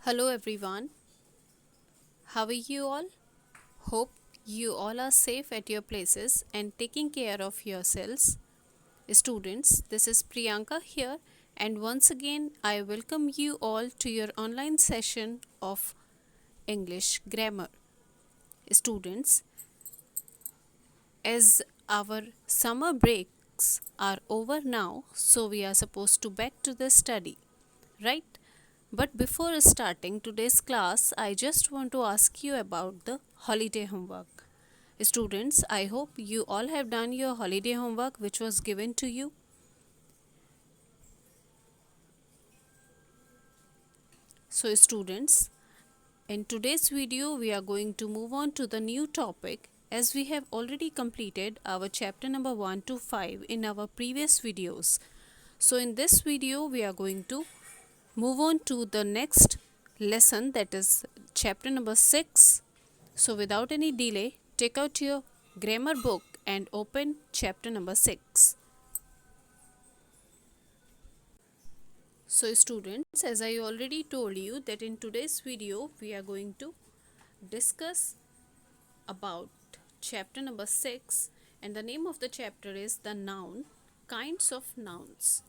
Hello everyone, how are you all? Hope you all are safe at your places and taking care of yourselves. Students, this is Priyanka here, and once again I welcome you all to your online session of English grammar. Students, as our summer breaks are over now, so we are supposed to back to the study, right? But before starting today's class, I just want to ask you about the holiday homework. Students, I hope you all have done your holiday homework which was given to you. So, students, in today's video, we are going to move on to the new topic as we have already completed our chapter number 1 to 5 in our previous videos. So, in this video, we are going to move on to the next lesson, that is chapter number 6. So without any delay, take out your grammar book and open chapter number 6. So students, as I already told you that in today's video we are going to discuss about chapter number 6, and the name of the chapter is the noun, kinds of nouns.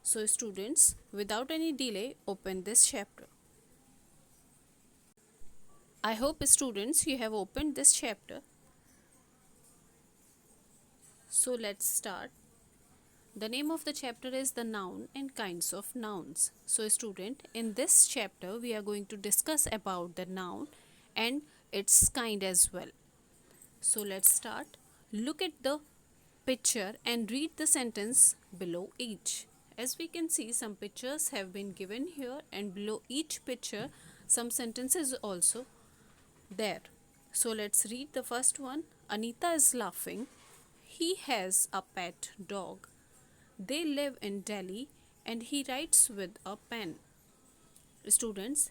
So students, without any delay, open this chapter. I hope students you have opened this chapter. So let's start. The name of the chapter is the noun and kinds of nouns. So student, in this chapter we are going to discuss about the noun and its kind as well. So let's start. Look at the picture and read the sentence below each. As we can see, some pictures have been given here, and below each picture some sentences also there. So let's read the first one. Anita is laughing. He has a pet dog. They live in Delhi and he writes with a pen. Students,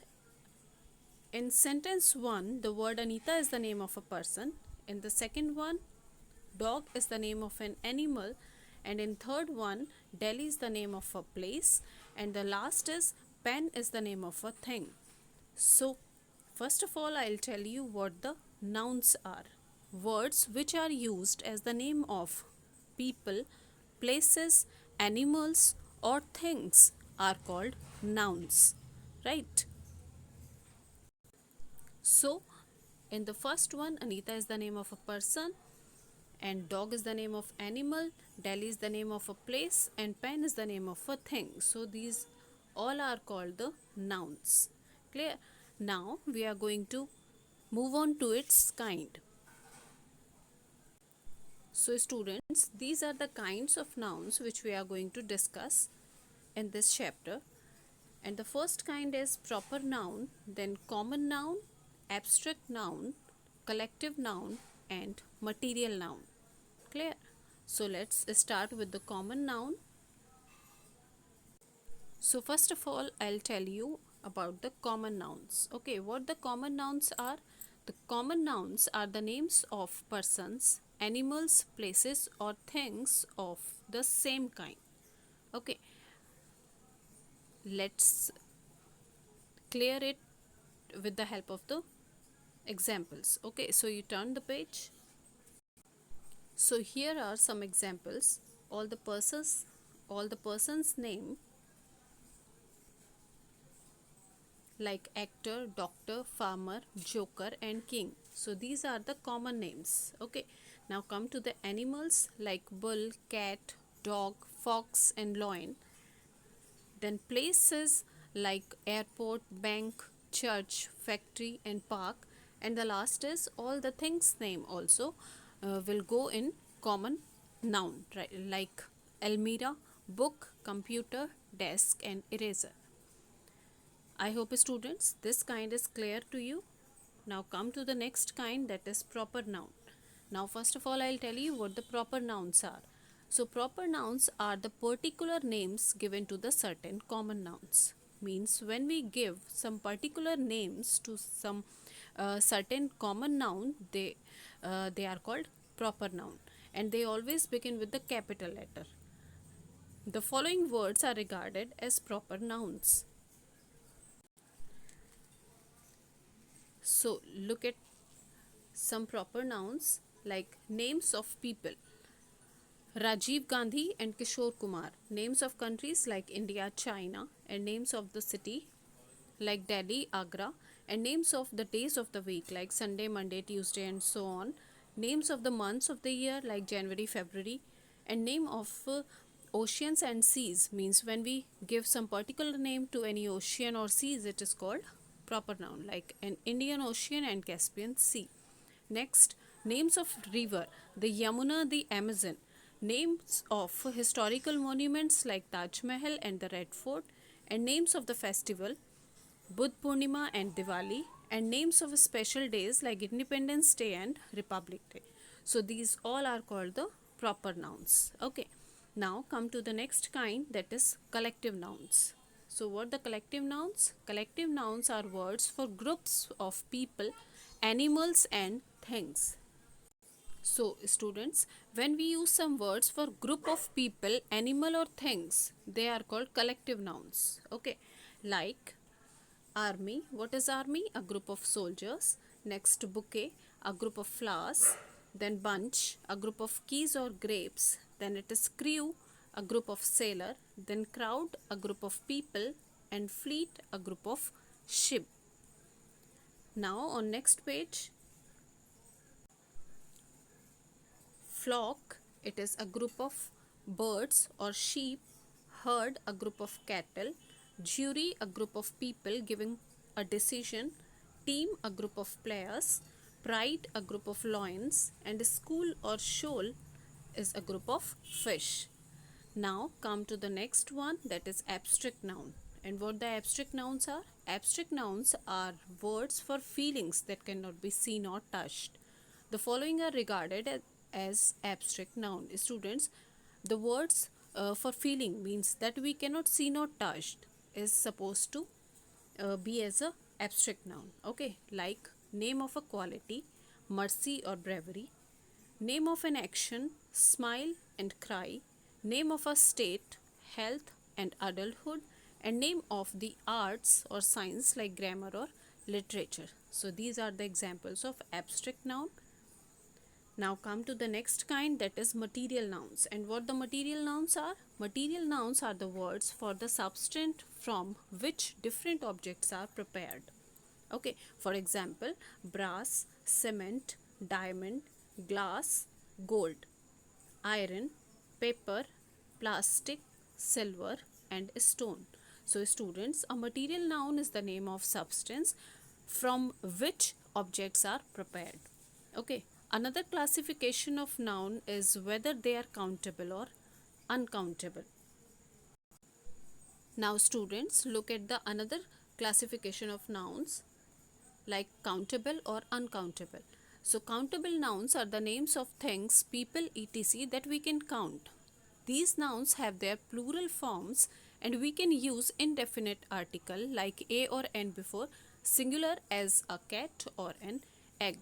in sentence 1, the word Anita is the name of a person. In the second one, dog is the name of an animal. And in third one, Delhi is the name of a place. And the last is pen is the name of a thing. So, first of all, I'll tell you what the nouns are. Words which are used as the name of people, places, animals or things are called nouns, right? So, in the first one, Anita is the name of a person, and dog is the name of animal, Delhi is the name of a place, and pen is the name of a thing. So, these all are called the nouns. Clear? Now, we are going to move on to its kind. So students, these are the kinds of nouns which we are going to discuss in this chapter. And the first kind is proper noun, then common noun, abstract noun, collective noun and material noun. Clear? So let's start with the common noun. So first of all, I'll tell you about the common nouns. Okay, what the common nouns are? The common nouns are the names of persons, animals, places or things of the same kind. Okay, let's clear it with the help of the examples. Okay, so you turn the page. So here are some examples. All the person's name, like actor, doctor, farmer, joker and king. So these are the common names. Okay, now come to the animals like bull, cat, dog, fox and lion. Then places like airport, bank, church, factory and park. And the last is all the things name also will go in common noun, right? Like Almira, book, computer, desk and eraser. I hope students this kind is clear to you. Now come to the next kind, that is proper noun. Now first of all, I'll tell you what the proper nouns are. So proper nouns are the particular names given to the certain common nouns. Means when we give some particular names to some certain common noun, they are called proper noun, and they always begin with the capital letter. The following words are regarded as proper nouns. So look at some proper nouns like names of people. Rajiv Gandhi and Kishore Kumar. Names of countries like India, China, and names of the city like Delhi, Agra, and names of the days of the week like Sunday, Monday, Tuesday, and so on. Names of the months of the year like January, February, and name of oceans and seas means when we give some particular name to any ocean or seas, it is called proper noun like an Indian Ocean and Caspian Sea. Next, names of river, the Yamuna, the Amazon. Names of historical monuments like Taj Mahal and the Red Fort, and names of the festival Budh Purnima and Diwali, and names of special days like Independence Day and Republic Day. So these all are called the proper nouns. Okay. Now come to the next kind, that is collective nouns. So what the collective nouns? Collective nouns are words for groups of people, animals and things. So students, when we use some words for group of people, animal or things, they are called collective nouns. Okay. Like army. What is army? A group of soldiers. Next, bouquet, a group of flowers. Then bunch, a group of keys or grapes. Then it is crew, a group of sailor. Then crowd, a group of people. And fleet, a group of ship. Now on next page, flock, it is a group of birds or sheep. Herd, a group of cattle. Jury, a group of people giving a decision. Team, a group of players. Pride, a group of lions. And school or shoal is a group of fish. Now come to the next one, that is abstract noun. And what the abstract nouns are? Abstract nouns are words for feelings that cannot be seen or touched. The following are regarded as abstract noun. Students, the words for feeling means that we cannot see nor touched is supposed to be as a abstract noun. Okay, like name of a quality, mercy or bravery, name of an action, smile and cry, name of a state, health and adulthood, and name of the arts or science like grammar or literature. So these are the examples of abstract noun. Now come to the next kind, that is material nouns. And what the material nouns are? Material nouns are the words for the substance from which different objects are prepared. Okay, for example, brass, cement, diamond, glass, gold, iron, paper, plastic, silver, and stone. So students, a material noun is the name of substance from which objects are prepared. Okay, another classification of noun is whether they are countable or uncountable. Now students, look at the another classification of nouns like countable or uncountable. So countable nouns are the names of things, people, etc. that we can count. These nouns have their plural forms and we can use indefinite article like a or n before singular as a cat or an egg.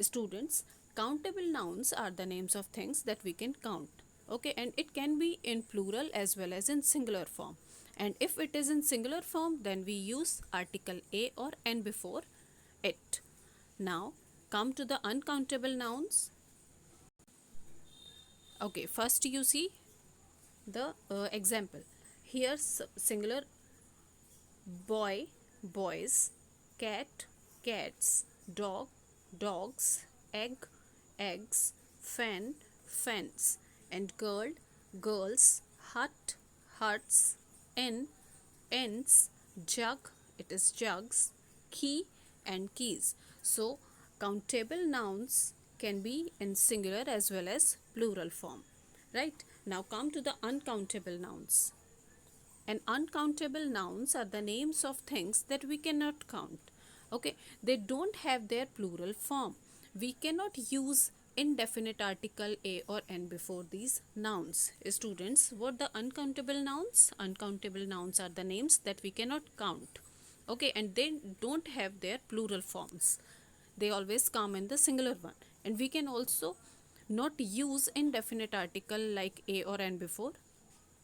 Students, countable nouns are the names of things that we can count. Okay, and it can be in plural as well as in singular form. And if it is in singular form, then we use article a or n before it. Now come to the uncountable nouns. Okay, first you see the example. Here singular boy, boys, cat, cats, dog, dogs, egg, eggs, fan, fence, and girl, girls, hut, huts, inn, ends, jug, it is jugs, key and keys. So countable nouns can be in singular as well as plural form. Right? Now come to the uncountable nouns. And uncountable nouns are the names of things that we cannot count. Okay, they don't have their plural form. We cannot use indefinite article a or n before these nouns. Students, what the uncountable nouns? Uncountable nouns are the names that we cannot count. Okay, and they don't have their plural forms. They always come in the singular one. And we can also not use indefinite article like a or n before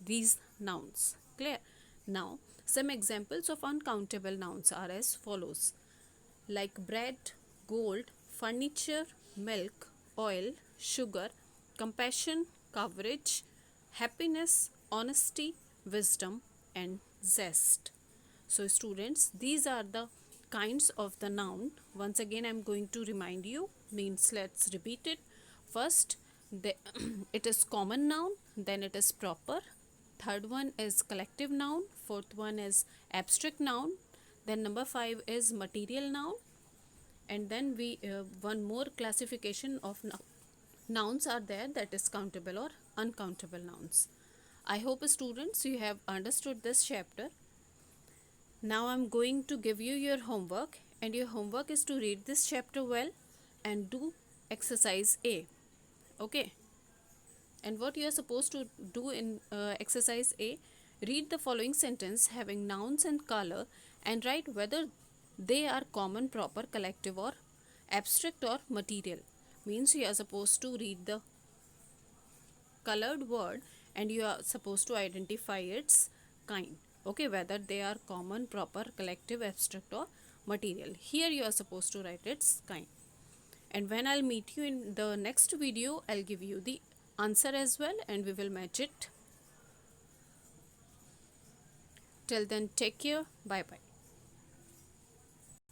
these nouns. Clear? Now, some examples of uncountable nouns are as follows. like bread, gold, furniture, milk, oil, sugar, compassion, coverage, happiness, honesty, wisdom, and zest. So, students, these are the kinds of the noun. Once again, I'm going to remind you, means let's repeat it. First, it is common noun, then it is proper. Third one is collective noun. Fourth one is abstract noun. Then number 5 is material noun. And then we one more classification of nouns are there, that is countable or uncountable nouns. I hope students you have understood this chapter. Now I'm going to give you your homework, and your homework is to read this chapter well and do exercise A. Okay. And what you are supposed to do in exercise A, read the following sentence having nouns and color and write whether they are common, proper, collective, or abstract or material. Means you are supposed to read the colored word and you are supposed to identify its kind. Okay, whether they are common, proper, collective, abstract, or material. Here you are supposed to write its kind. And when I'll meet you in the next video, I'll give you the answer as well and we will match it. Till then, take care. Bye bye.